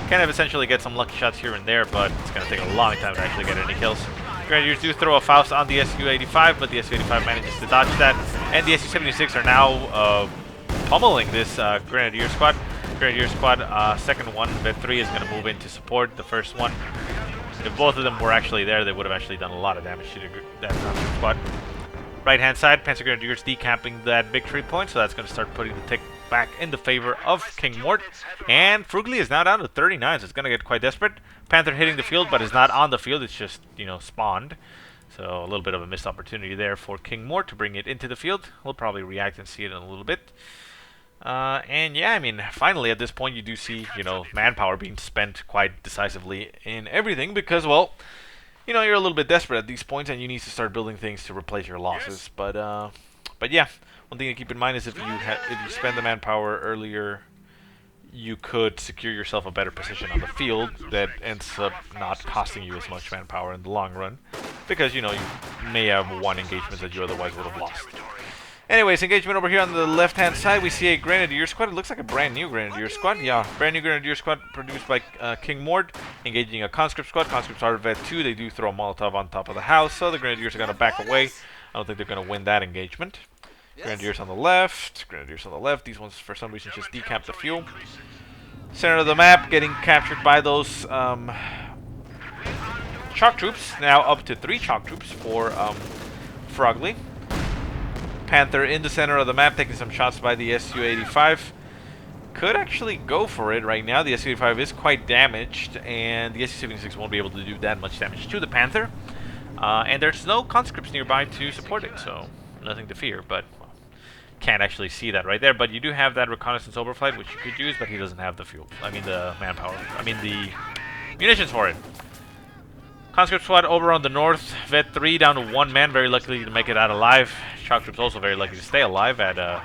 Can have essentially get some lucky shots here and there, but it's going to take a long time to actually get any kills. Grenadiers do throw a Faust on the Su-85, but the Su-85 manages to dodge that. And the Su-76 are now pummeling this Grenadier squad. Grenadier squad, second one, Ved 3 is going to move in to support the first one. If both of them were actually there, they would have actually done a lot of damage to that squad. Right-hand side, Panzer Grenadiers decamping that victory point, so that's going to start putting the tick back in the favor of King Mort. And froogly is now down to 39, so it's going to get quite desperate. Panther hitting the field, but is not on the field. It's just, spawned. So a little bit of a missed opportunity there for King Mort to bring it into the field. We'll probably react and see it in a little bit. And yeah, I mean, finally at this point you do see, manpower being spent quite decisively in everything because, well, you're a little bit desperate at these points and you need to start building things to replace your losses. But yeah, one thing to keep in mind is if you spend the manpower earlier, you could secure yourself a better position on the field that ends up not costing you as much manpower in the long run because, you may have won engagements that you otherwise would have lost. Anyways, engagement over here on the left-hand side, we see a Grenadier squad. It looks like a brand new Grenadier squad. Yeah, brand new Grenadier squad produced by King Mort, engaging a conscript squad. Conscripts are Ved 2. They do throw a Molotov on top of the house, so the Grenadiers are going to back away. I don't think they're going to win that engagement. Grenadiers on the left. Grenadiers on the left. These ones, for some reason, just decamp the fuel. Center of the map, getting captured by those shock troops. Now up to 3 shock troops for froogly. Panther in the center of the map, taking some shots by the Su-85. Could actually go for it right now. The Su-85 is quite damaged, and the Su-76 won't be able to do that much damage to the Panther. And there's no conscripts nearby to support it, so nothing to fear. But well, can't actually see that right there. But you do have that reconnaissance overflight, which you could use, but he doesn't have the fuel. I mean the manpower. I mean the munitions for it. Conscript squad over on the north, Ved 3 down to 1 man, very lucky to make it out alive. Shock troops also very lucky to stay alive at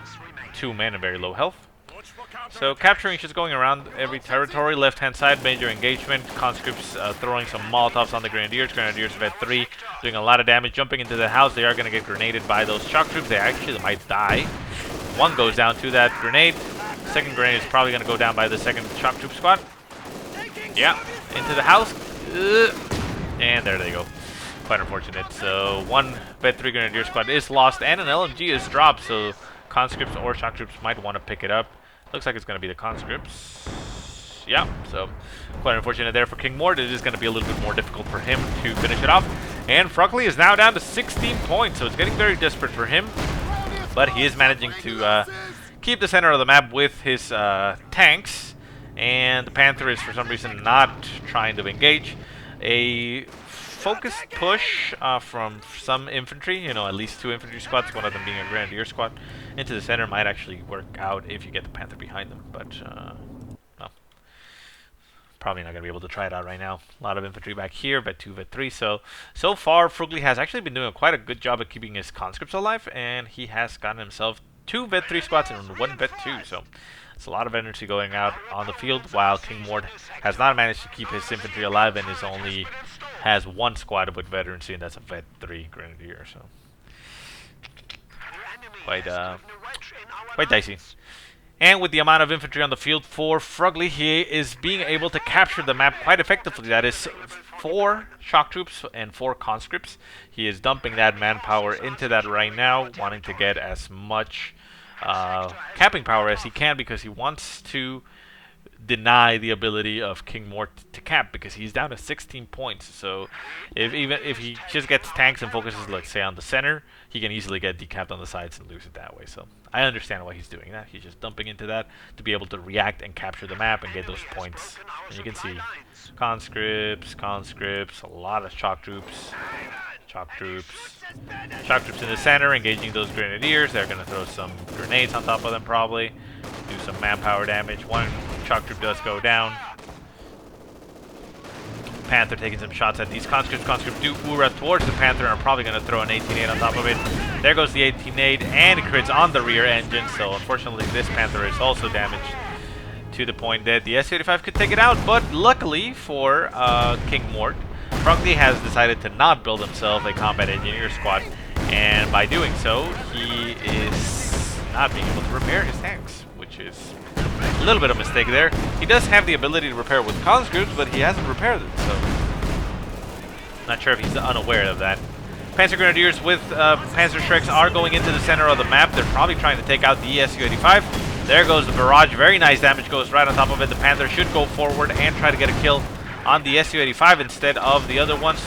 2 men and very low health. So capturing is just going around every territory. Left-hand side, major engagement. Conscripts throwing some Molotovs on the Grenadiers. Grenadiers have had 3, doing a lot of damage. Jumping into the house, they are going to get grenaded by those shock troops. They actually might die. One goes down to that grenade. Second grenade is probably going to go down by the second shock troop squad. Yeah, into the house. And there they go. Quite unfortunate. So one Vet 3 Grenadier squad is lost, and an LMG is dropped. So conscripts or shock troops might want to pick it up. Looks like it's going to be the conscripts. Yeah, so quite unfortunate there for King Mort. It is going to be a little bit more difficult for him to finish it off. And froogly is now down to 16 points, so it's getting very desperate for him. But he is managing to keep the center of the map with his tanks. And the Panther is, for some reason, not trying to engage. A focused push from some infantry, at least 2 infantry squads, one of them being a Grenadier squad, into the center might actually work out if you get the Panther behind them. But, well, probably not going to be able to try it out right now. A lot of infantry back here, Vet 2, Vet 3. So far, froogly has actually been doing quite a good job of keeping his conscripts alive, and he has gotten himself 2 Vet 3 squads and 1 Vet 2. So it's a lot of energy going out on the field, while King Mort has not managed to keep his infantry alive and is only has 1 squad with veterancy, and that's a Vet 3 Grenadier. So quite dicey. And with the amount of infantry on the field for froogly, he is being able to capture the map quite effectively. That is 4 shock troops and 4 conscripts. He is dumping that manpower into that right now, wanting to get as much capping power as he can, because he wants to deny the ability of King Mort to cap, because he's down to 16 points. So if he just gets tanks and focuses, let's say, on the center, he can easily get decapped on the sides and lose it that way. So I understand why he's doing that. He's just dumping into that to be able to react and capture the map and get those points. And you can see conscripts, a lot of shock troops. Shock troops in the center, engaging those grenadiers. They're going to throw some grenades on top of them, probably. Do some manpower damage. 1 shock troop does go down. Panther taking some shots at these conscripts. Conscripts do ura towards the Panther and are probably going to throw an 18-8 on top of it. There goes the 18-8, and it crits on the rear engine. So unfortunately, this Panther is also damaged to the point that the Su-85 could take it out. But luckily for King Mort, froogly has decided to not build himself a combat engineer squad, and by doing so, he is not being able to repair his tanks, which is a little bit of a mistake there. He does have the ability to repair with conscripts, but he hasn't repaired it, so not sure if he's unaware of that. Panzer Grenadiers with Panzer Shreks are going into the center of the map. They're probably trying to take out the Su-85. There goes the barrage. Very nice damage goes right on top of it. The Panther should go forward and try to get a kill on the Su-85 instead of the other ones.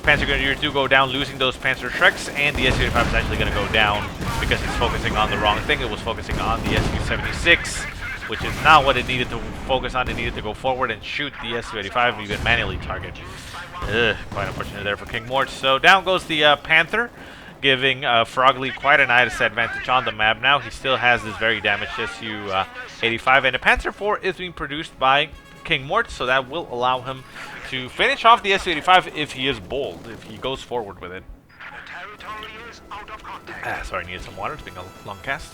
Panzer Grenadiers do go down, losing those Panzer Shreks, and the Su-85 is actually going to go down because it's focusing on the wrong thing. It was focusing on the Su-76, which is not what it needed to focus on. It needed to go forward and shoot the Su-85, even manually target. Quite unfortunate there for King Mort. So down goes the Panther, giving froogly quite a nice advantage on the map. Now he still has this very damaged Su-85, and the Panzer IV is being produced by King Mort, so that will allow him to finish off the Su-85 if he is bold, if he goes forward with it. Sorry, I needed some water. It's been a long cast.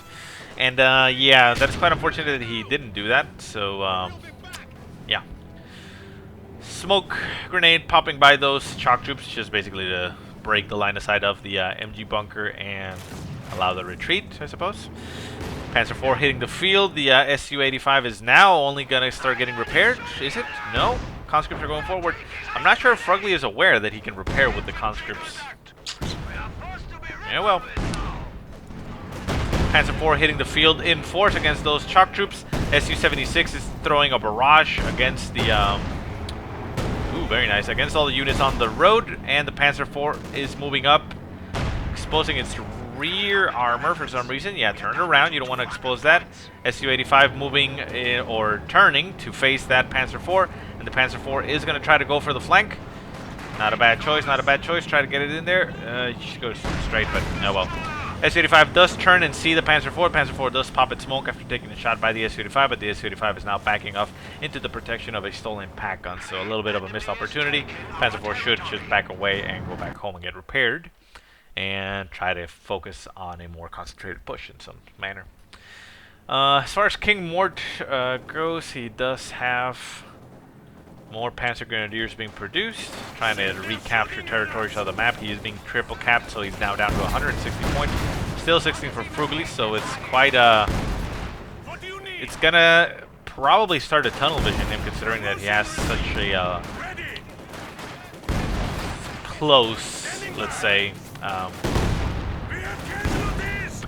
And yeah, that's quite unfortunate that he didn't do that. So yeah, smoke grenade popping by those shock troops, just basically to break the line of sight of the MG bunker and allow the retreat, I suppose. Panzer IV hitting the field. The Su-85 is now only going to start getting repaired. Is it? No. Conscripts are going forward. I'm not sure if froogly is aware that he can repair with the conscripts. Yeah, well. Panzer IV hitting the field in force against those shock troops. Su-76 is throwing a barrage against the... ooh, very nice. Against all the units on the road. And the Panzer IV is moving up, exposing its rear armor for some reason. Yeah, turn it around. You don't want to expose that. Su-85 moving or turning to face that Panzer IV. And the Panzer IV is going to try to go for the flank. Not a bad choice, not a bad choice. Try to get it in there. You should go straight, but oh well. Su-85 does turn and see the Panzer IV. Panzer IV does pop its smoke after taking a shot by the Su-85, but the Su-85 is now backing off into the protection of a stolen pack gun. So a little bit of a missed opportunity. Panzer IV should just back away and go back home and get repaired, and try to focus on a more concentrated push in some manner. As far as King Mort goes, he does have more Panzer Grenadiers being produced, trying to recapture territories on the map. He is being triple capped, so he's now down to 160 points. Still 16 for Froogly, so it's quite it's gonna probably start a tunnel vision him, considering that he has such a close, let's say,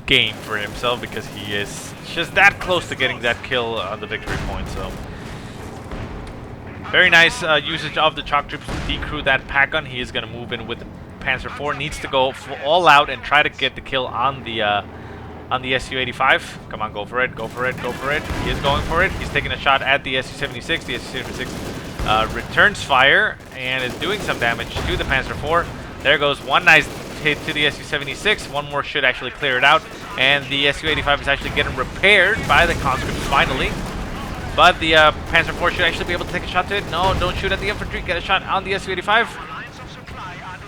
game for himself, because he is just that close to getting that kill on the victory point. So very nice usage of the Shock Troops to decrew that pack gun. He is going to move in with the Panzer IV. Needs to go all out and try to get the kill on the Su-85. Come on, go for it, go for it, go for it. He is going for it. He's taking a shot at the Su-76. The Su-76 returns fire and is doing some damage to the Panzer IV. There goes one nice hit to the Su-76. One more should actually clear it out. And the Su-85 is actually getting repaired by the conscripts finally. But the Panzer IV should actually be able to take a shot to it. No, don't shoot at the infantry. Get a shot on the Su-85.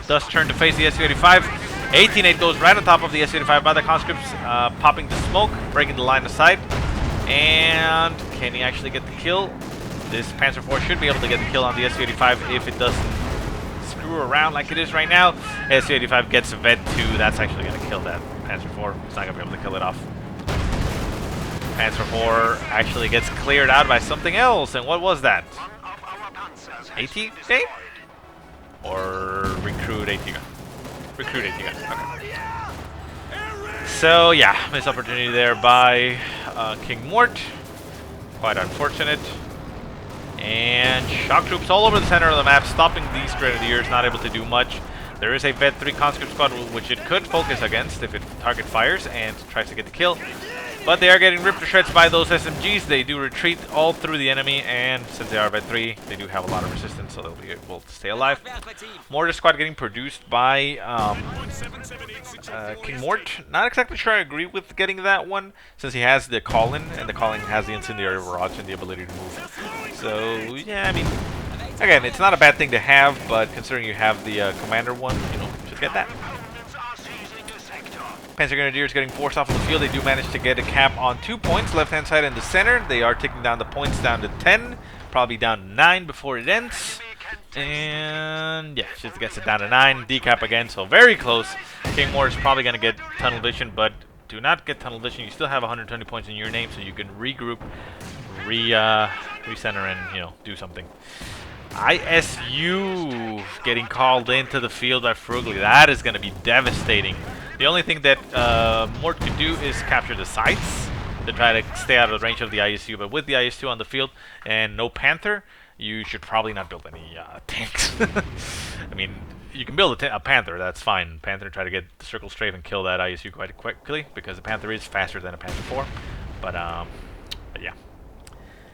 Thus turn to face the Su-85. 18-8 goes right on top of the Su-85 by the conscripts, popping the smoke, breaking the line of sight. And can he actually get the kill? This Panzer IV should be able to get the kill on the Su-85 if it doesn't screw around like it is right now. Su-85 gets Ved 2. That's actually going to kill that Panzer IV. It's not going to be able to kill it off. Panzer IV actually gets cleared out by something else. And what was that? AT-8? Or Recruit AT gun? Recruit AT gun. Okay. So yeah, missed opportunity there by King Mort. Quite unfortunate. And Shock Troops all over the center of the map, stopping these Grenadiers, not able to do much. There is a Ved 3 conscript squad which it could focus against if it target fires and tries to get the kill. But they are getting ripped to shreds by those SMGs. They do retreat all through the enemy, and since they are Ved 3, they do have a lot of resistance, so they'll be able to stay alive. Mortar squad getting produced by King Mort. Not exactly sure I agree with getting that one, since he has the call-in, and the call-in has the incendiary barrage and the ability to move. So, yeah, I mean, again, it's not a bad thing to have, but considering you have the commander one, you know, just get that. Panzer Grenadiers getting forced off of the field. They do manage to get a cap on 2 points, left-hand side and the center. They are taking down the points down to 10, probably down to 9 before it ends. And yeah, just gets it down to 9, decap again, so very close. King Mort is probably going to get tunnel vision, but do not get tunnel vision. You still have 120 points in your name, so you can regroup, recenter, and, you know, do something. ISU getting called into the field by Froogly. That is going to be devastating. The only thing that Mort could do is capture the sights to try to stay out of the range of the ISU. But with the IS-2 on the field and no Panther, you should probably not build any tanks. I mean, you can build a Panther, that's fine. Panther, try to get the circle strafe and kill that ISU quite quickly, because the Panther is faster than a Panther IV. But yeah.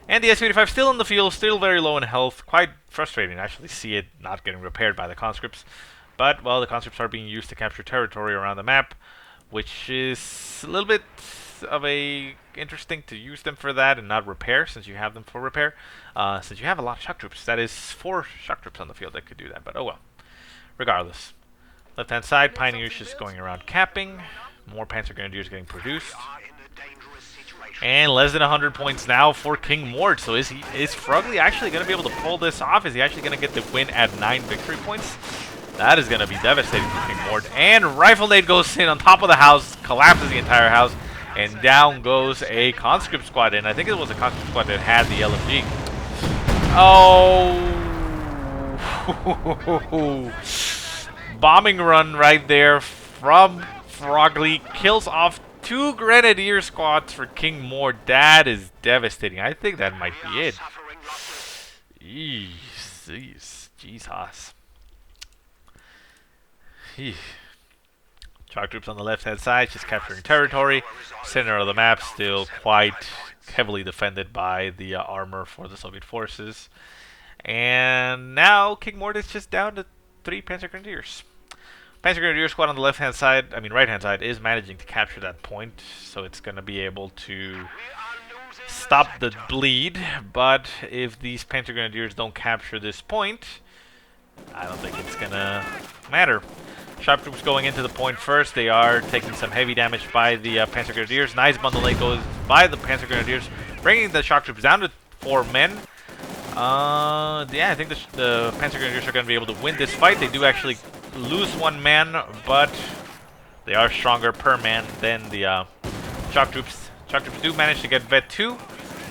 And the Su-85 still in the field, still very low in health. Quite frustrating to actually see it not getting repaired by the conscripts. But, well, the conscripts are being used to capture territory around the map, which is a little bit of a interesting to use them for that and not repair, since you have them for repair. Since you have a lot of shock troops. That is 4 shock troops on the field that could do that, but oh well. Regardless. Left-hand side, Pioneers just going around capping. More Panzer Grenadiers getting produced. And less than 100 points now for King Mort. So is Froogly actually going to be able to pull this off? Is he actually going to get the win at 9 victory points? That is going to be devastating for King Mort. And Rifle Nade goes in on top of the house, collapses the entire house, and down goes a conscript squad. And I think it was a conscript squad that had the LMG. Oh! Bombing run right there from Froogly. Kills off 2 Grenadier squads for King Mort. That is devastating. I think that might be it. Jesus. Shock troops on the left-hand side, just capturing territory. Center of the map still quite heavily defended by the armor for the Soviet forces. And now King Mort is just down to 3 Panzer Grenadiers. Panzer Grenadier squad on the left-hand side, I mean right-hand side, is managing to capture that point, so it's going to be able to stop the bleed. But if these Panzer Grenadiers don't capture this point, I don't think it's going to matter. Sharp troops going into the point first. They are taking some heavy damage by the Panzer Grenadiers. Nice bundle late goes by the Panzer Grenadiers, bringing the shock troops down to 4 men. Yeah, I think the Panzer Grenadiers are going to be able to win this fight. They do actually lose 1 man, but they are stronger per man than the shock troops. Shock troops do manage to get vet 2,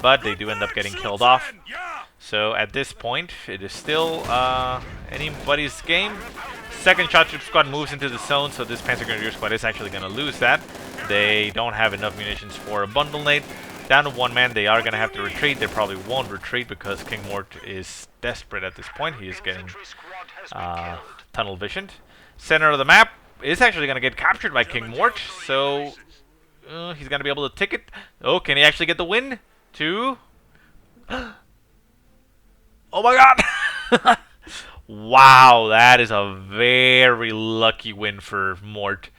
but they do end up getting killed off. So at this point, it is still anybody's game. Second shock troop squad moves into the zone, so this Panzer Grenadier squad is actually going to lose that. They don't have enough munitions for a bundle nade. Down to 1 man, they are going to have to retreat. They probably won't retreat because King Mort is desperate at this point. He is getting tunnel visioned. Center of the map is actually going to get captured by King Mort, so he's going to be able to tick it. Oh, can he actually get the win? 2. Oh my god! Wow, that is a very lucky win for Mort.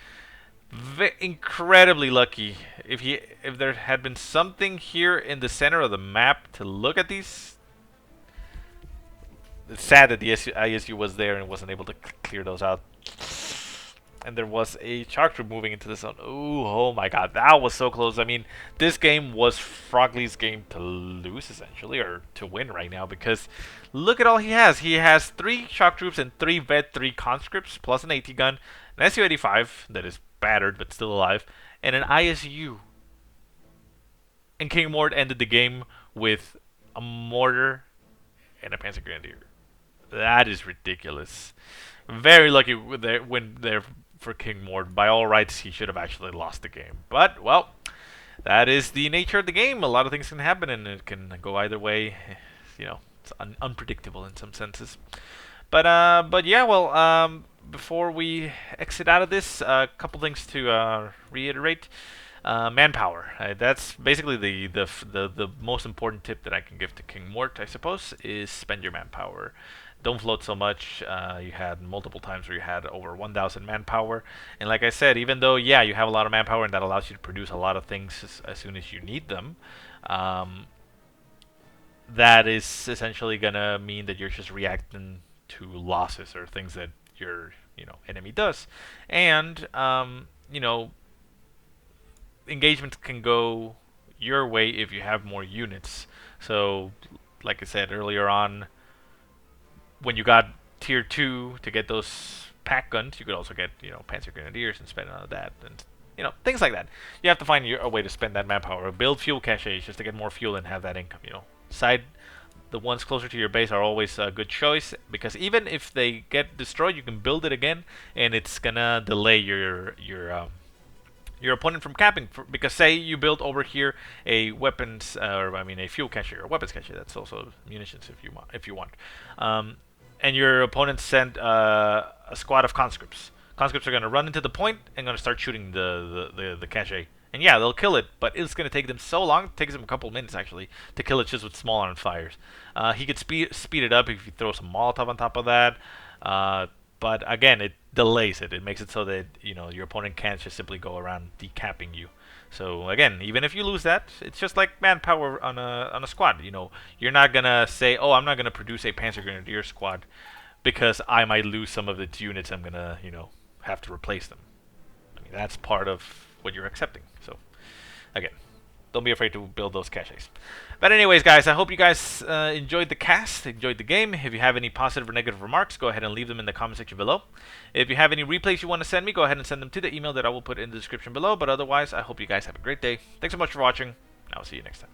Incredibly lucky. If there had been something here in the center of the map to look at these, it's sad that the ISU was there and wasn't able to clear those out. And there was a shock troop moving into the zone. Ooh, oh my god, that was so close. I mean, this game was Froogly's game to lose, essentially, or to win right now, because look at all he has. He has 3 shock troops and 3 Vet 3 conscripts, plus an AT gun, an Su-85 that is battered but still alive, and an ISU. And King Mort ended the game with a mortar and a Panzer Grenadier. That is ridiculous. Very lucky win there for King Mort. By all rights, he should have actually lost the game. But, well, that is the nature of the game. A lot of things can happen, and it can go either way. You know, it's unpredictable in some senses. But yeah, well, before we exit out of this, a couple things to reiterate. Manpower. That's basically the most important tip that I can give to King Mort, I suppose, is spend your manpower. Don't float so much. You had multiple times where you had over 1,000 manpower. And like I said, even though, yeah, you have a lot of manpower and that allows you to produce a lot of things as soon as you need them, that is essentially going to mean that you're just reacting to losses or things that your enemy does. And, engagements can go your way if you have more units. So, like I said earlier on, when you got tier 2 to get those pack guns, you could also get, Panzer Grenadiers and spend it on that, and, things like that. You have to find a way to spend that manpower. Build fuel caches just to get more fuel and have that income, the ones closer to your base are always a good choice, because even if they get destroyed, you can build it again, and it's gonna delay your opponent from capping, because say you build over here a weapons, a fuel cache or weapons cache. That's also munitions if you want. And your opponent sent a squad of conscripts. Conscripts are going to run into the point and going to start shooting the cache. And yeah, they'll kill it, but it's going to take them so long. It takes them a couple minutes actually to kill it just with small arm fires. He could speed it up if you throw some Molotov on top of that. But again, it delays it. It makes it so that your opponent can't just simply go around decapping you. So again, even if you lose that, it's just like manpower on a squad. You're not gonna say, "Oh, I'm not gonna produce a Panzer Grenadier squad because I might lose some of its units. I'm gonna, have to replace them." I mean, that's part of what you're accepting. So again, don't be afraid to build those caches. But anyways, guys, I hope you guys enjoyed the cast, enjoyed the game. If you have any positive or negative remarks, go ahead and leave them in the comment section below. If you have any replays you want to send me, go ahead and send them to the email that I will put in the description below. But otherwise, I hope you guys have a great day. Thanks so much for watching. I'll see you next time.